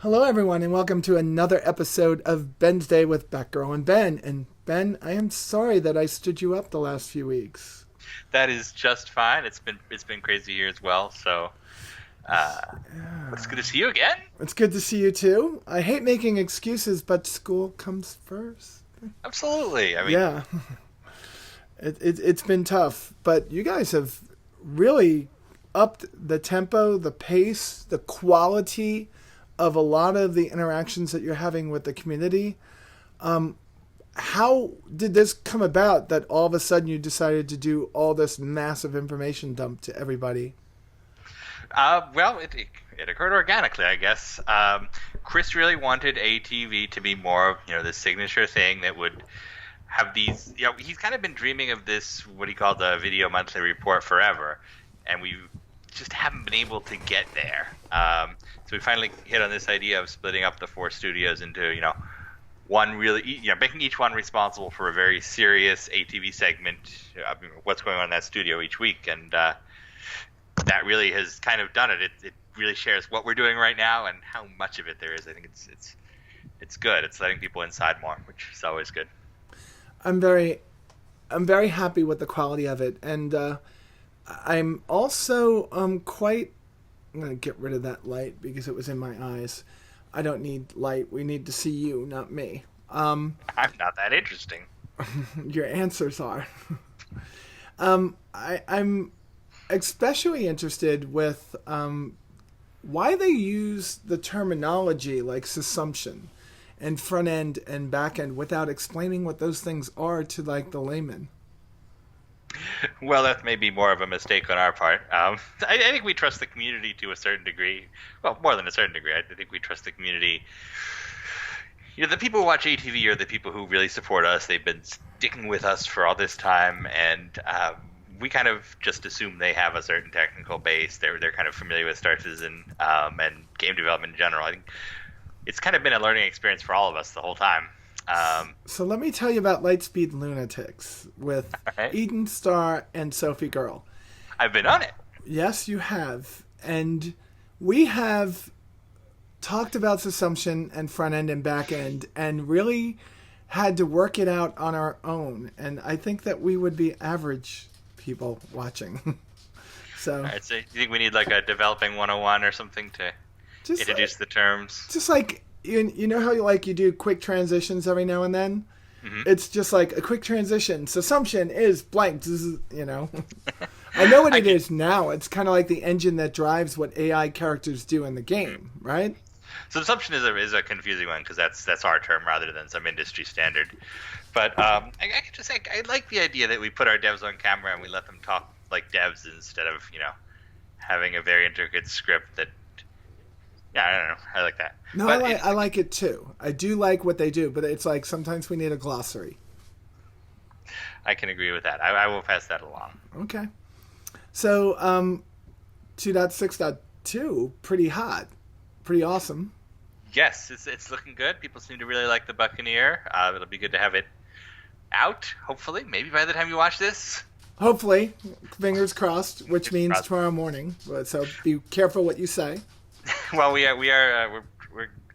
Hello, everyone, and welcome to another episode of Bensday with Batgirl and Ben. And Ben, I am sorry that I stood you up the last few weeks. That is just fine. It's been crazy here as well. So uh, it's good to see you again. It's good to see you too. I hate making excuses, but school comes first. Absolutely. I mean, Yeah, it's been tough, but you guys have really upped the tempo, the pace, the quality of a lot of the interactions that you're having with the community. How did this come about that all of a sudden you decided to do all this massive information dump to everybody? it occurred organically, I guess. Chris really wanted ATV to be more of the signature thing that would have these. He's kind of been dreaming of this, what he called the video monthly report forever, and we just haven't been able to get there. So we finally hit on this idea of splitting up the four studios into one really, making each one responsible for a very serious ATV segment, what's going on in that studio each week, and that really has kind of done it. It really shares what we're doing right now and how much of it there is. I think it's good. It's letting people inside more, which is always good. I'm very happy with the quality of it, and I'm also quite. I'm gonna get rid of that light because it was in my eyes. I don't need light. We need to see you, not me. I'm not that interesting. Your answers are. I'm especially interested with why they use the terminology like sussumption and front end and back end without explaining what those things are to like the layman. Well, that may be more of a mistake on our part. I think we trust the community to a certain degree. Well, more than a certain degree. I think we trust the community. The people who watch ATV are the people who really support us. They've been sticking with us for all this time, and we kind of just assume they have a certain technical base. They're kind of familiar with Star Citizen and game development in general. I think it's kind of been a learning experience for all of us the whole time. So let me tell you about Lightspeed Lunatics with Right. Eden Star and Sophie Girl. I've been on it. Yes, you have. And we have talked about sussumption and front end and back end and really had to work it out on our own. And I think that we would be average people watching. So, All right, so you think we need like a developing 101 or something to introduce the terms? Just like you know how you do quick transitions every now and then? Mm-hmm. It's just like a quick transition. Sussumption is blank. I know what it is now. It's kind of like the engine that drives what AI characters do in the game, right? So assumption is a confusing one because that's our term rather than some industry standard. But I can just say I like the idea that we put our devs on camera and we let them talk like devs instead of having a very intricate script that. Yeah, I don't know. I like that. No, But I like it too. I do like what they do, but it's like sometimes we need a glossary. I can agree with that. I will pass that along. Okay. So 2.6.2, pretty hot. Pretty awesome. Yes, it's looking good. People seem to really like the Buccaneer. It'll be good to have it out, hopefully. Maybe by the time you watch this. Hopefully, fingers crossed, which means crossed. tomorrow morning. So be careful what you say. Well, we're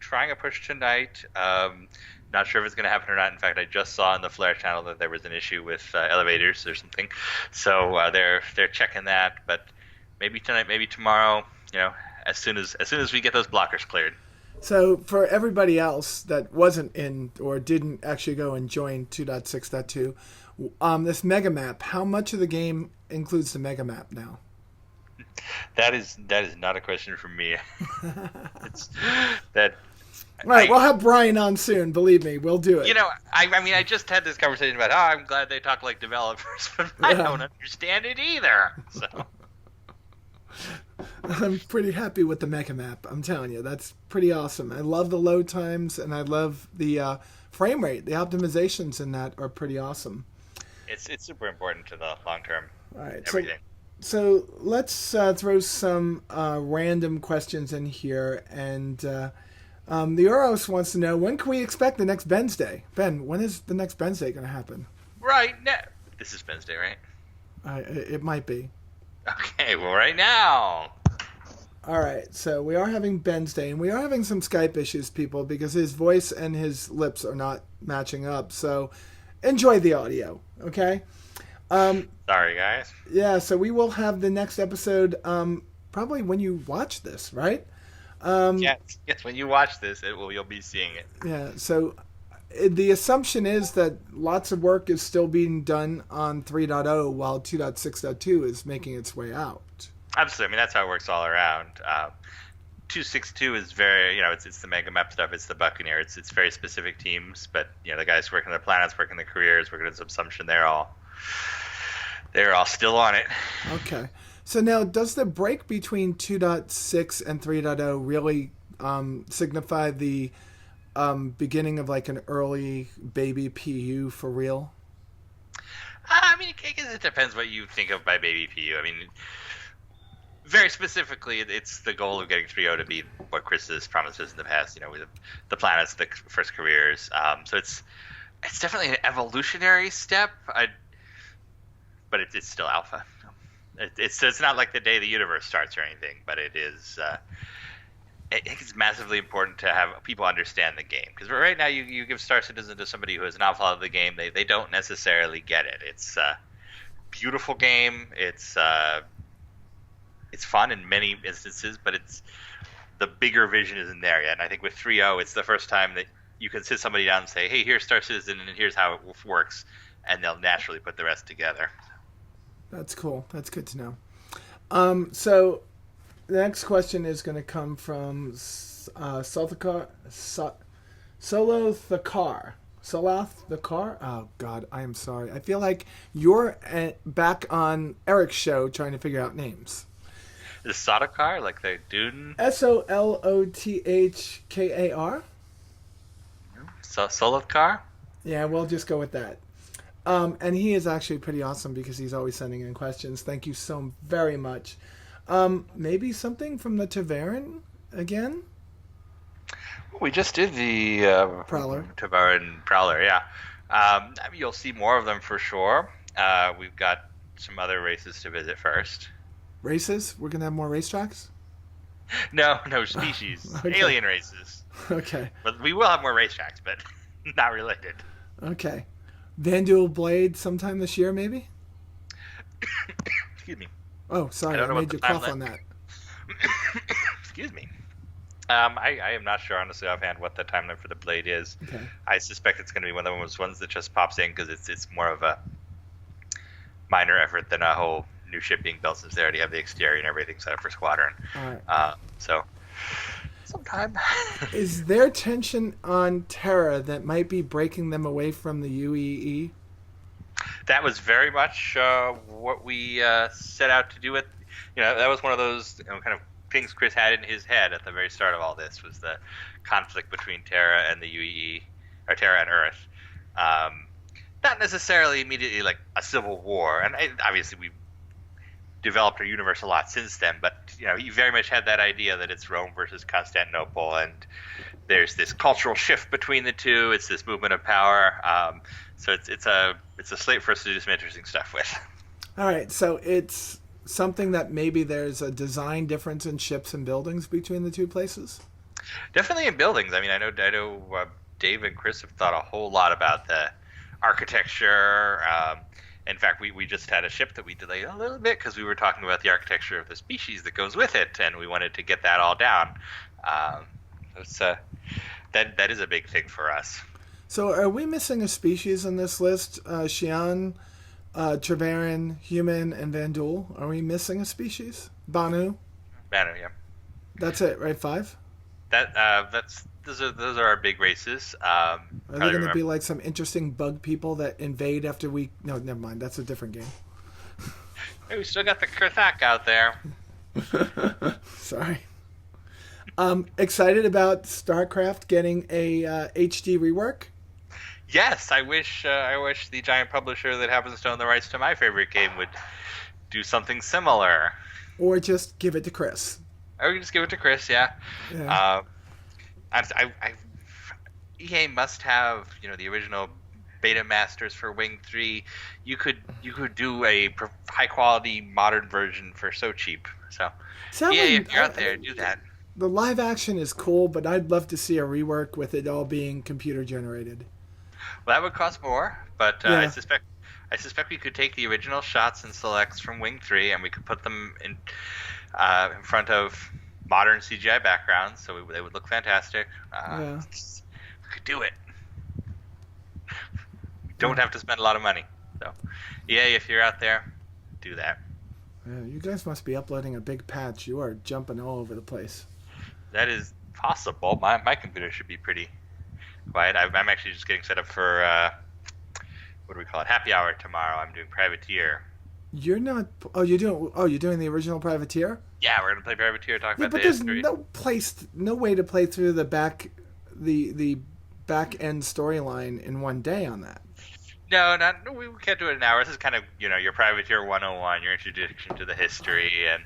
trying a push tonight. Not sure if it's going to happen or not. In fact, I just saw in the Flare channel that there was an issue with elevators or something. So they're checking that. But maybe tonight, maybe tomorrow. As soon as we get those blockers cleared. So for everybody else that wasn't in or didn't actually go and join 2.6.2, this mega map, how much of the game includes the mega map now? That is not a question for me. It's that. All right, we'll have Brian on soon. Believe me, we'll do it. I just had this conversation about I'm glad they talk like developers, but I don't understand it either. So I'm pretty happy with the mega map. I'm telling you, that's pretty awesome. I love the load times, and I love the frame rate. The optimizations in that are pretty awesome. it's super important to the long term. All right, Everything. So let's throw some random questions in here. And the Euros wants to know, when can we expect the next Bensday? Ben, when is the next Bensday going to happen? Right now. This is Bensday, right? It might be. Okay, well, right now. All right, so we are having Bensday, and we are having some Skype issues, people, because his voice and his lips are not matching up. So enjoy the audio, okay? Sorry, guys. Yeah, so we will have the next episode probably when you watch this, right? Yes, yes. When you watch this, you'll be seeing it. Yeah, so the assumption is that lots of work is still being done on 3.0 while 2.6.2 is making its way out. Absolutely. I mean, that's how it works all around. 262 is very, it's the mega map stuff. It's the Buccaneer. It's very specific teams, but the guys working the planets, working the careers, working the assumption, they're all still on it. Okay. So now, does the break between 2.6 and 3.0 really signify the beginning of like an early baby PU for real? I mean, I guess it depends what you think of by baby PU. I mean, very specifically, it's the goal of getting 3.0 to be what Chris has promised us in the past. With the planets, the first careers. So it's definitely an evolutionary step. But it's still alpha. It's not like the day the universe starts or anything, but it is. I think it's massively important to have people understand the game, because right now you give Star Citizen to somebody who has an awful lot of the game, they don't necessarily get it. It's a beautiful game. It's fun in many instances, but the bigger vision isn't there yet. And I think with 3.0, it's the first time that you can sit somebody down and say, "Hey, here's Star Citizen, and here's how it works," and they'll naturally put the rest together. That's cool. That's good to know. So the next question is going to come from Solo Thakar. Solath the car? Oh, God, I am sorry. I feel like you're back on Eric's show trying to figure out names. Is Sotokar like the Dune? Solothkar? Solothkar? Yeah, we'll just go with that. And he is actually pretty awesome because he's always sending in questions. Thank you so very much. Maybe something from the Tavern again? We just did the Prowler. Tavern Prowler, yeah. You'll see more of them for sure. We've got some other races to visit first. Races? We're going to have more racetracks? No species. Okay. Alien races. Okay. But we will have more racetracks, but not related. Okay. Vandal Blade sometime this year, maybe? Excuse me. Oh, sorry. I made you cough on that. Excuse me. I am not sure, honestly, offhand, what the timeline for the Blade is. Okay. I suspect it's going to be one of those ones that just pops in because it's more of a minor effort than a whole new ship being built, since they already have the exterior and everything set up for Squadron. All right. So, sometime. Is there tension on Terra that might be breaking them away from the UEE? That was very much what we set out to do. That was one of those kind of things Chris had in his head at the very start of all this, was the conflict between Terra and the UEE, or Terra and Earth. Not necessarily immediately like a civil war, and obviously we developed our universe a lot since then, but he very much had that idea that it's Rome versus Constantinople, and there's this cultural shift between the two. It's this movement of power. So it's a slate for us to do some interesting stuff with. All right, so it's something that maybe there's a design difference in ships and buildings between the two places? Definitely in buildings. I mean, I know Dave and Chris have thought a whole lot about the architecture. In fact, we just had a ship that we delayed a little bit because we were talking about the architecture of the species that goes with it, and we wanted to get that all down. That is a big thing for us. So are we missing a species on this list? Xi'an, Treveran, Human, and Vandul. Are we missing a species? Banu? Banu, yeah. That's it, right? 5? Those are our big races. Are there going to be like some interesting bug people that invade after we... No, never mind. That's a different game. Hey, we still got the Kurthak out there. Sorry. Excited about StarCraft getting a HD rework? Yes, I wish the giant publisher that happens to own the rights to my favorite game would do something similar. Or just give it to Chris. Or we can just give it to Chris, yeah. EA must have, the original beta masters for Wing 3, you could do a high quality modern version for so cheap. So yeah, if you're out there, do that. The live action is cool, but I'd love to see a rework with it all being computer generated. Well, that would cost more, but Yeah. I suspect we could take the original shots and selects from Wing 3 and we could put them in front of modern CGI backgrounds, so they would look fantastic. Yeah. We could do it. We don't have to spend a lot of money. So, yeah, if you're out there, do that. Yeah, you guys must be uploading a big patch. You are jumping all over the place. That is possible. My computer should be pretty quiet. I'm actually just getting set up for what do we call it? Happy hour tomorrow. I'm doing Privateer. You're not. Oh, you're doing the original Privateer. Yeah, we're gonna play Privateer. Talk Yeah, about but the there's history. no way to play through the back end storyline in one day on that. No, we can't do it in an hour. This is kind of your Privateer 101, your introduction to the history, and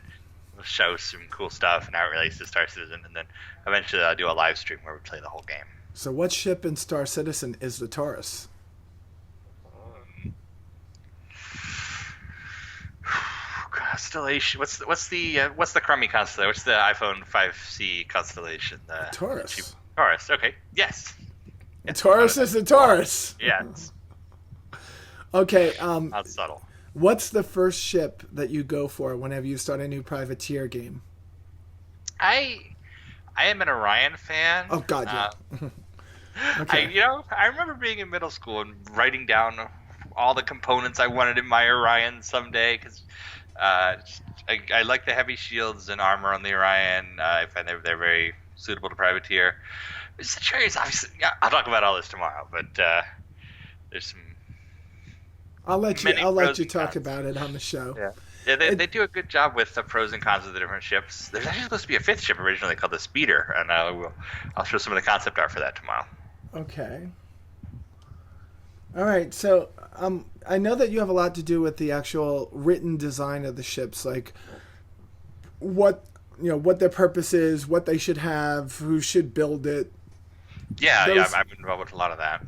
we'll show some cool stuff and how it relates to Star Citizen, and then eventually I'll do a live stream where we play the whole game. So, what ship in Star Citizen is the Taurus? Constellation. What's the crummy constellation? What's the iPhone 5C constellation? The Taurus. Taurus. Okay. Yes. The Taurus is the Taurus. Yes. Okay. Not subtle. What's the first ship that you go for whenever you start a new Privateer game? I am an Orion fan. Oh God, yeah. Okay. I remember being in middle school and writing down all the components I wanted in my Orion someday because I like the heavy shields and armor on the Orion. I find they're very suitable to Privateer. The Centurions, obviously, I'll talk about all this tomorrow, but there's some. I'll let you talk about it on the show. Yeah, they do a good job with the pros and cons of the different ships. There's actually supposed to be a fifth ship originally called the Speeder, and I'll show some of the concept art for that tomorrow. Okay. All right, so I know that you have a lot to do with the actual written design of the ships, like what their purpose is, what they should have, who should build it. Yeah, I've been involved with a lot of that.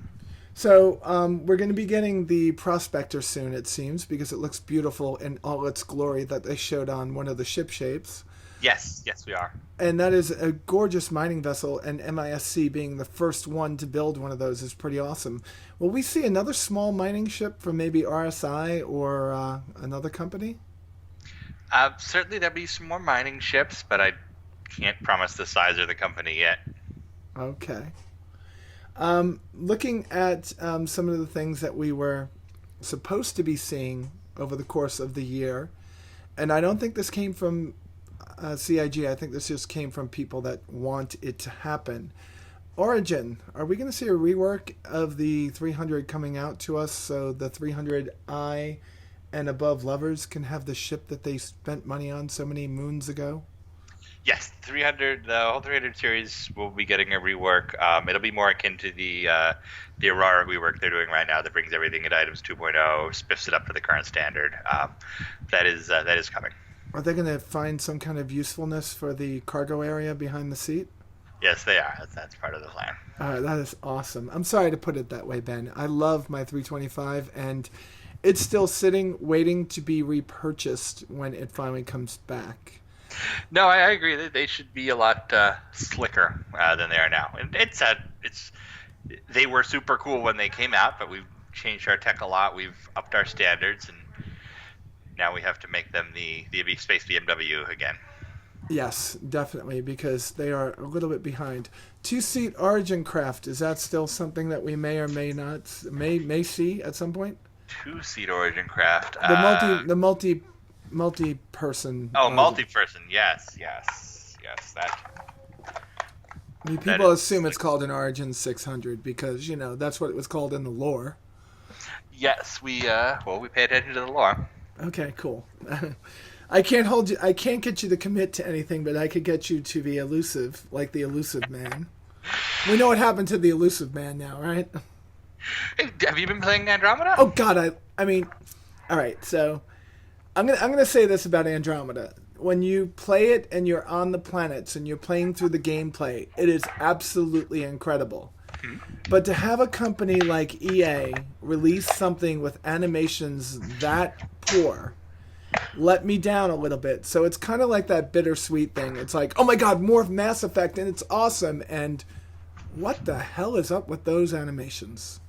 So we're going to be getting the Prospector soon, it seems, because it looks beautiful in all its glory that they showed on one of the ship shapes. Yes, we are. And that is a gorgeous mining vessel, and MISC being the first one to build one of those is pretty awesome. Will we see another small mining ship from maybe RSI or another company? Certainly there'll be some more mining ships, but I can't promise the size of the company yet. Okay. Looking at some of the things that we were supposed to be seeing over the course of the year, and I don't think this came from CIG. I think this just came from people that want it to happen. Origin, are we going to see a rework of the 300 coming out to us so the 300i and above lovers can have the ship that they spent money on so many moons ago? Yes, the whole 300 series will be getting a rework. It'll be more akin to the Aurora rework they're doing right now that brings everything at items 2.0, spiffs it up to the current standard. That is coming. Are they going to find some kind of usefulness for the cargo area behind the seat? Yes, they are. That's part of the plan. That is awesome. I'm sorry to put it that way, Ben. I love my 325, and it's still sitting, waiting to be repurchased when it finally comes back. No, I agree. They should be a lot slicker than they are now. And they were super cool when they came out, but we've changed our tech a lot. We've upped our standards, and now we have to make them the space BMW again. Yes, definitely, because they are a little bit behind. 2-seat Origin craft, is that still something that we may or may not may see at some point? 2-seat Origin craft. The multi-person. Oh, multi-person. Yes. That. I mean, people assume it's called an Origin 600 because that's what it was called in the lore. Yes, we pay attention to the lore. Okay, cool. I can't get you to commit to anything, but I could get you to be elusive, like the elusive man. We know what happened to the elusive man now, right? Hey, have you been playing Andromeda? Oh God, I mean, all right. So I'm gonna say this about Andromeda. When you play it and you're on the planets and you're playing through the gameplay, it is absolutely incredible. But to have a company like EA release something with animations that poor let me down a little bit. So it's kind of like that bittersweet thing. It's like, oh my god, more of Mass Effect, and it's awesome. And what the hell is up with those animations?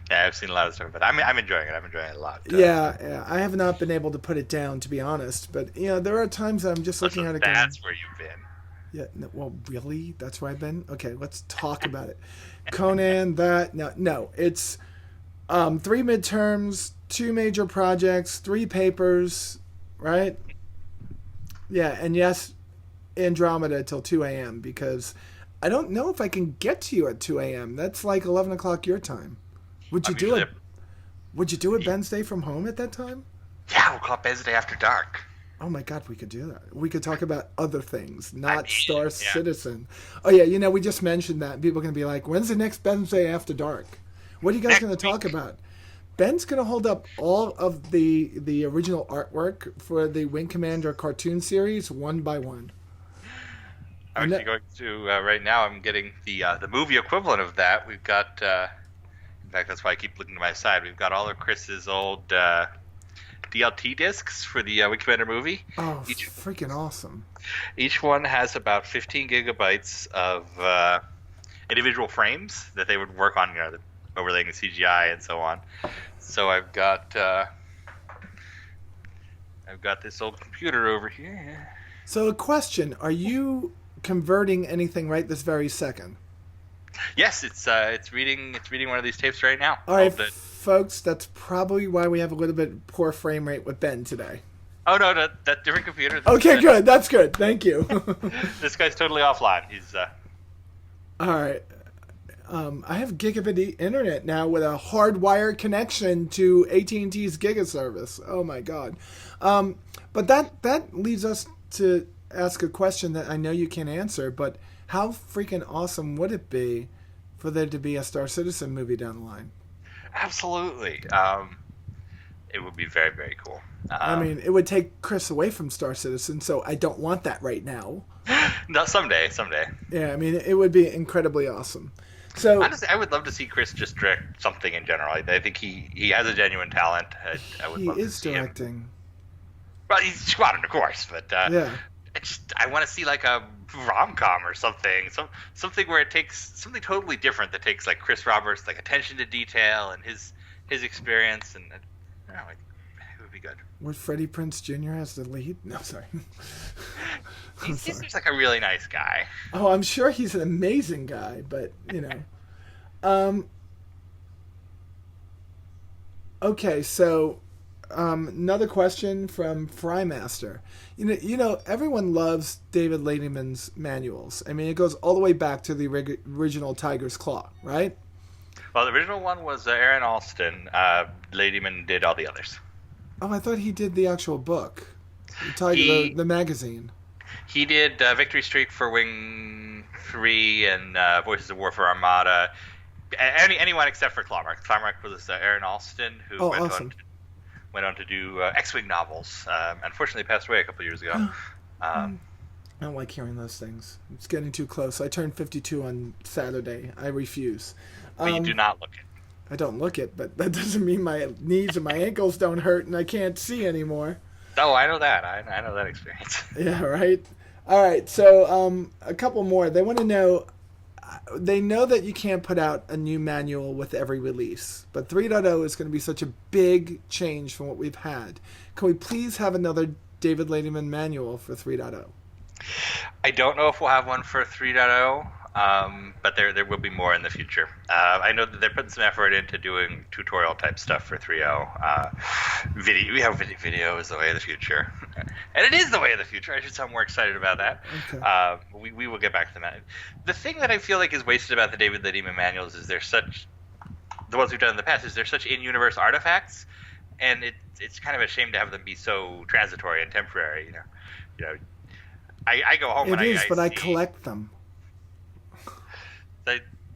Yeah, I've seen a lot of stuff, but I'm enjoying it. I'm enjoying it a lot. Yeah, I have not been able to put it down, to be honest. But there are times I'm just looking at it going, that's where you've been. yeah, no, well, really? That's where I've been? Okay, let's talk about it. Conan, that, no, it's 3 midterms, 2 major projects, 3 papers, right? Yeah, and yes, Andromeda till 2 a.m. because I don't know if I can get to you at 2 a.m. That's like 11 o'clock your time. Would you do it? Would you do it Bensday from home at that time? Yeah, we'll call it Bensday After Dark. Oh my god, we could do that. We could talk about other things, not Star Citizen. Oh yeah, we just mentioned that. People are going to be like, when's the next Bensday After Dark? What are you guys going to talk about? Ben's going to hold up all of the original artwork for the Wing Commander cartoon series one by one. I'm actually going to right now. I'm getting the movie equivalent of that. We've got, in fact, that's why I keep looking to my side. We've got all of Chris's old DLT discs for the Wing Commander movie. Oh, freaking awesome! Each one has about 15 gigabytes of individual frames that they would work on, overlaying the CGI and so on. So I've got this old computer over here. So a question: are you converting anything right this very second? Yes, it's reading one of these tapes right now. All right, folks, that's probably why we have a little bit poor frame rate with Ben today. Oh no, that different computer. Okay, good. That's good. Thank you. This guy's totally offline. He's all right. I have gigabit internet now with a hardwired connection to AT&T's Giga service. Oh my god! But that leads us to ask a question that I know you can't answer. But how freaking awesome would it be for there to be a Star Citizen movie down the line? Absolutely. It would be very, very cool. I mean, it would take Chris away from Star Citizen, so I don't want that right now. No, someday. Yeah, I mean, it would be incredibly awesome. So honestly, I would love to see Chris just direct something in general. I think he has a genuine talent. I would love to see directing. Him. Well, he's Squadron, of course, but yeah. I want to see like a rom-com or something, something where it takes something totally different that takes like Chris Roberts' like attention to detail and his experience, and I don't know, it would be good. With Freddie Prinze Jr. as the lead? No, sorry. He seems like a really nice guy. Oh, I'm sure he's an amazing guy, but Okay, so another question from Frymaster. Everyone loves David Ladyman's manuals. I mean, it goes all the way back to the original Tiger's Claw, right? Well, the original one was Aaron Alston. Ladyman did all the others. Oh, I thought he did the actual book, the magazine. He did Victory Street for Wing 3 and Voices of War for Armada. Anyone except for Clawmark. Clawmark was Aaron Alston, who went on to do X-Wing novels. Unfortunately, passed away a couple years ago. I don't like hearing those things. It's getting too close. I turned 52 on Saturday. I refuse. But you do not look it. I don't look it, but that doesn't mean my knees and my ankles don't hurt and I can't see anymore. Oh, I know that. I know that experience. Yeah, right? All right, so a couple more. They want to know, they know that you can't put out a new manual with every release, but 3.0 is going to be such a big change from what we've had. Can we please have another David Ladyman manual for 3.0? I don't know if we'll have one for 3.0. But there will be more in the future. I know that they're putting some effort into doing tutorial type stuff for 3.0. Video is the way of the future, and it is the way of the future. I should sound more excited about that. Okay. We will get back to that. The thing that I feel like is wasted about the David Ladyman manuals is the ones we've done in the past, is they're such in-universe artifacts, and it's kind of a shame to have them be so transitory and temporary. I go home. I collect them.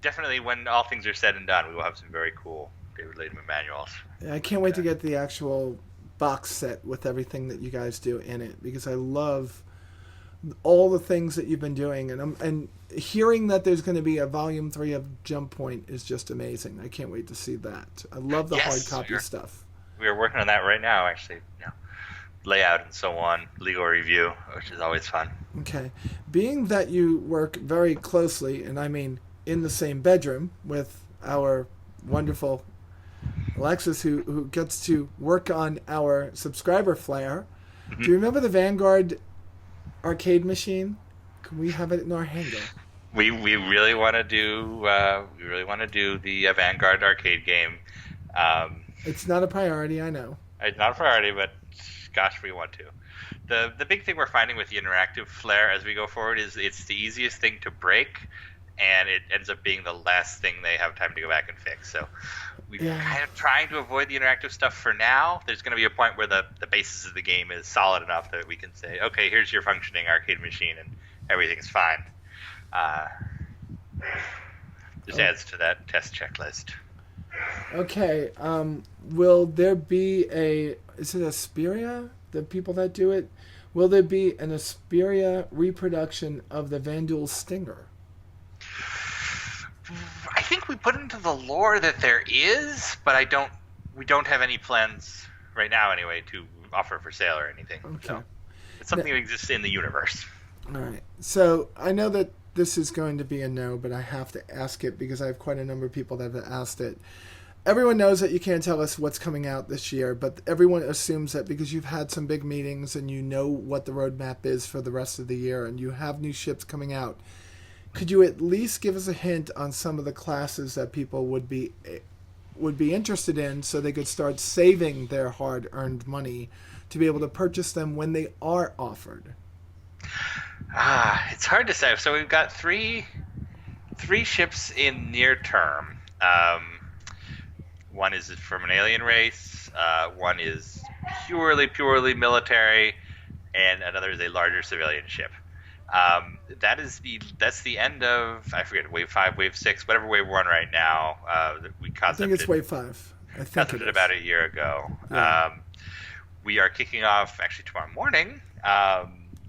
Definitely, when all things are said and done, we will have some very cool David Ladyman manuals. Yeah, I can't wait to get the actual box set with everything that you guys do in it, because I love all the things that you've been doing, and hearing that there's going to be a volume 3 of Jump Point is just amazing. I can't wait to see that. I love the hard Yes, copy stuff. we are working on that right now, actually. Layout and so on, legal review, which is always fun. Okay. Being that you work very closely, and I mean in the same bedroom with our wonderful Alexis, who gets to work on our subscriber flare, do you remember the Vanguard arcade machine? Can we have it in our hangar? We really want to do the Vanguard arcade game. It's not a priority, I know. It's not a priority, but gosh, we want to. The big thing we're finding with the interactive flare as we go forward is it's the easiest thing to break, and it ends up being the last thing they have time to go back and fix. So we're kind of trying to avoid the interactive stuff for now. There's going to be a point where the basis of the game is solid enough that we can say, okay, here's your functioning arcade machine, and everything's fine. Just adds to that test checklist. Okay. Will there be is it Asperia? The people that do it? Will there be an Asperia reproduction of the Vandul Stinger? I think we put into the lore that there is, but we don't have any plans right now anyway to offer for sale or anything. Okay. So it's something that exists in the universe. All right. So I know that this is going to be a no, but I have to ask it because I have quite a number of people that have asked it. Everyone knows that you can't tell us what's coming out this year, but everyone assumes that because you've had some big meetings and you know what the roadmap is for the rest of the year and you have new ships coming out, could you at least give us a hint on some of the classes that people would be interested in so they could start saving their hard-earned money to be able to purchase them when they are offered? It's hard to say. So we've got three ships in near term. One is from an alien race. One is purely military, and another is a larger civilian ship. That's the end of, I forget, wave 5, wave 6, whatever wave we're on right now. We concepted, I think it's wave 5. I think it is. About a year ago. Yeah. We are kicking off actually tomorrow morning.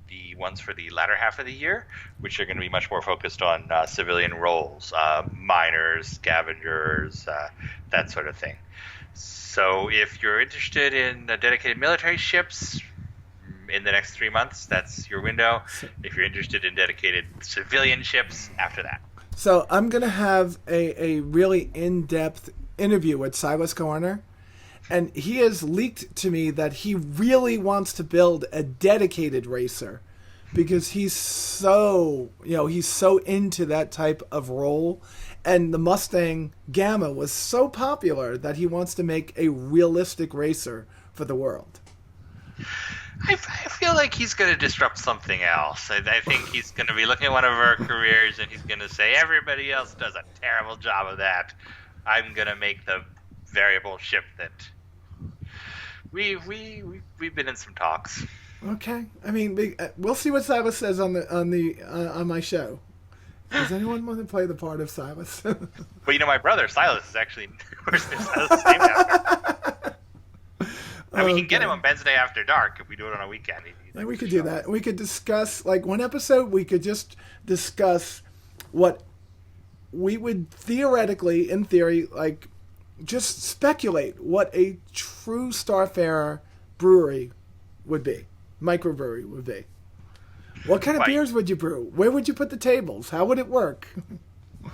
The ones for the latter half of the year, which are going to be much more focused on civilian roles, miners, scavengers, that sort of thing. So if you're interested in dedicated military ships in the next 3 months, that's your window. If you're interested in dedicated civilian ships, after that. So I'm going to have a really in-depth interview with Silas Garner. And he has leaked to me that he really wants to build a dedicated racer because he's so into that type of role. And the Mustang Gamma was so popular that he wants to make a realistic racer for the world. I feel like he's going to disrupt something else. I think he's going to be looking at one of our careers and he's going to say, everybody else does a terrible job of that. I'm going to make the variable ship that... We've been in some talks. Okay, I mean, we'll see what Silas says on my show. Does anyone want to play the part of Silas? Well, my brother Silas is actually Silas' name after. We can get him on Bensday after dark if we do it on a weekend. Yeah, we could do that. We could discuss, like one episode. We could just discuss what we would theoretically, in theory, like. Just speculate what a true Starfarer brewery would be, microbrewery would be. What kind of beers would you brew? Where would you put the tables? How would it work?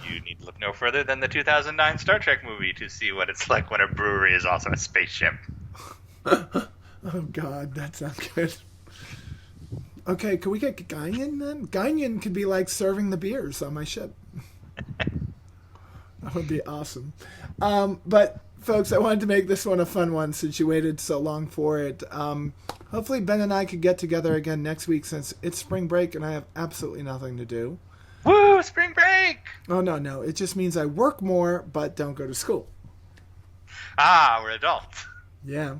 You need to look no further than the 2009 Star Trek movie to see what it's like when a brewery is also a spaceship. Oh, God, that sounds good. Okay, can we get Guinan then? Guinan could be like serving the beers on my ship. That would be awesome. But, folks, I wanted to make this one a fun one since you waited so long for it. Hopefully Ben and I could get together again next week since it's spring break and I have absolutely nothing to do. Woo, spring break! Oh, no. It just means I work more but don't go to school. We're adults. Yeah.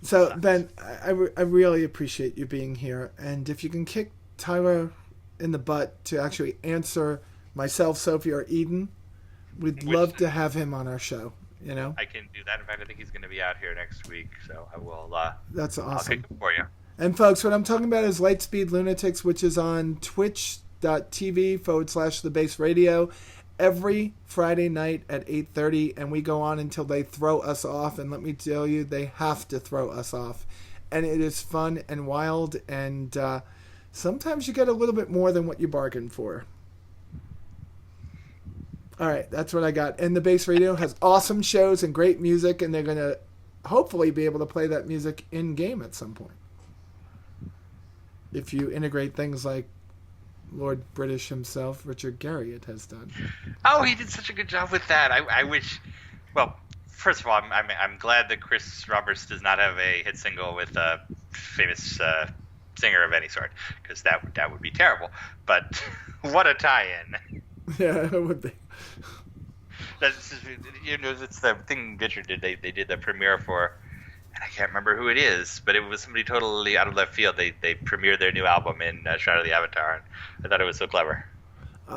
So, Ben, I really appreciate you being here. And if you can kick Tyler in the butt to actually answer myself, Sophie, or Eden... We'd love to have him on our show, I can do that. In fact, I think he's going to be out here next week, so I will... That's awesome. I'll kick him for you. And folks, what I'm talking about is Lightspeed Lunatics, which is on twitch.tv/The Base Radio every Friday night at 8:30, and we go on until they throw us off. And let me tell you, they have to throw us off. And it is fun and wild, and sometimes you get a little bit more than what you bargained for. All right, that's what I got. And the Base Radio has awesome shows and great music, and they're going to hopefully be able to play that music in-game at some point. If you integrate things like Lord British himself, Richard Garriott, has done. Oh, he did such a good job with that. I wish. Well, first of all, I'm glad that Chris Roberts does not have a hit single with a famous singer of any sort, because that would be terrible. But what a tie-in! Yeah, it would be. That's, it's the thing Richard did. They did the premiere for. And I can't remember who it is, but it was somebody totally out of left field. They premiered their new album in Shroud of the Avatar, and I thought it was so clever.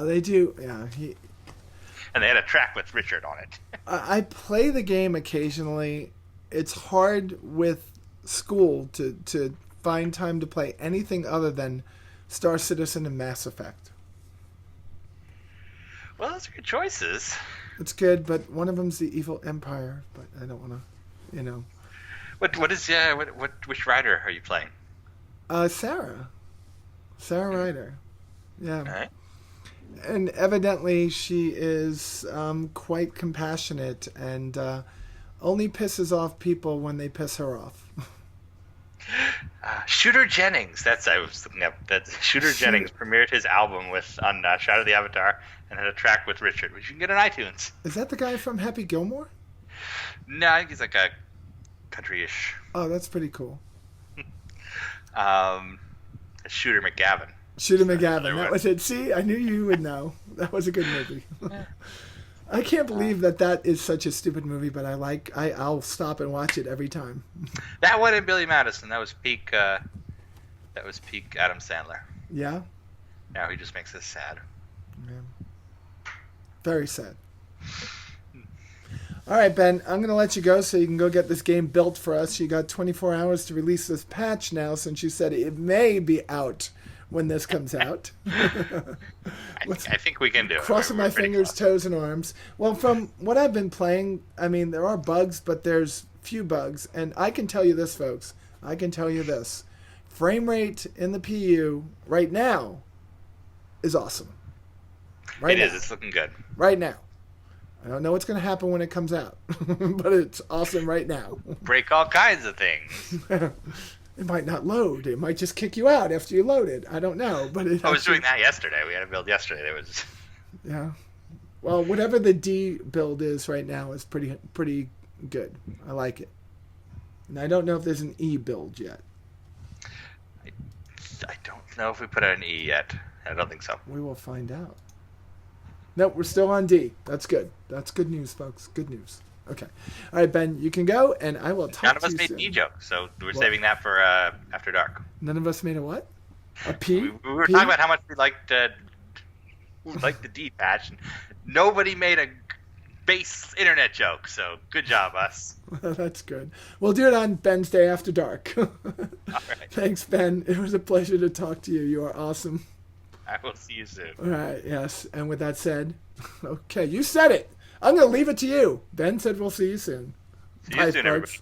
They do, yeah. And they had a track with Richard on it. I play the game occasionally. It's hard with school to find time to play anything other than Star Citizen and Mass Effect. Well, those are good choices. It's good, but one of them's the Evil Empire, but I don't want to, Which rider are you playing? Sarah Ryder. Yeah. All right. And evidently she is quite compassionate and only pisses off people when they piss her off. Shooter Jennings. I was looking up. Shooter Jennings premiered his album on Shroud of the Avatar and had a track with Richard, which you can get on iTunes. Is that the guy from Happy Gilmore? No, I think he's like a country-ish. Oh, that's pretty cool. Shooter McGavin. Shooter McGavin. That was it. See, I knew you would know. That was a good movie. I can't believe that is such a stupid movie, but I'll stop and watch it every time. That one and Billy Madison. That was peak. That was peak Adam Sandler. Yeah. Now he just makes us sad. Yeah. Very sad. All right, Ben, I'm going to let you go so you can go get this game built for us. You got 24 hours to release this patch now, since you said it may be out when this comes out. I think we can do it. Crossing my fingers, toes, and arms. Well, from what I've been playing, I mean, there are bugs, but there's few bugs. And I can tell you this, folks. I can tell you this. Frame rate in the PU right now is awesome. It is. It's looking good. Right now. I don't know what's going to happen when it comes out, but it's awesome right now. Break all kinds of things. It might not load. It might just kick you out after you load it. I don't know, but I was doing that yesterday. We had a build yesterday. It was. Yeah. Well, whatever the D build is right now is pretty good. I like it. And I don't know if there's an E build yet. I don't know if we put out an E yet. I don't think so. We will find out. No, we're still on D. That's good. That's good news, folks. Good news. Okay. All right, Ben, you can go, and I will talk to you soon. None of us made D jokes, so we're saving that for After Dark. None of us made a what? A P? We were talking about how much we liked the D patch, and nobody made a base internet joke, so good job, us. That's good. We'll do it on Bensday After Dark. All right. Thanks, Ben. It was a pleasure to talk to you. You are awesome. I will see you soon. All right, yes. And with that said, okay, you said it. I'm going to leave it to you. Ben said we'll see you soon. See you soon, everybody.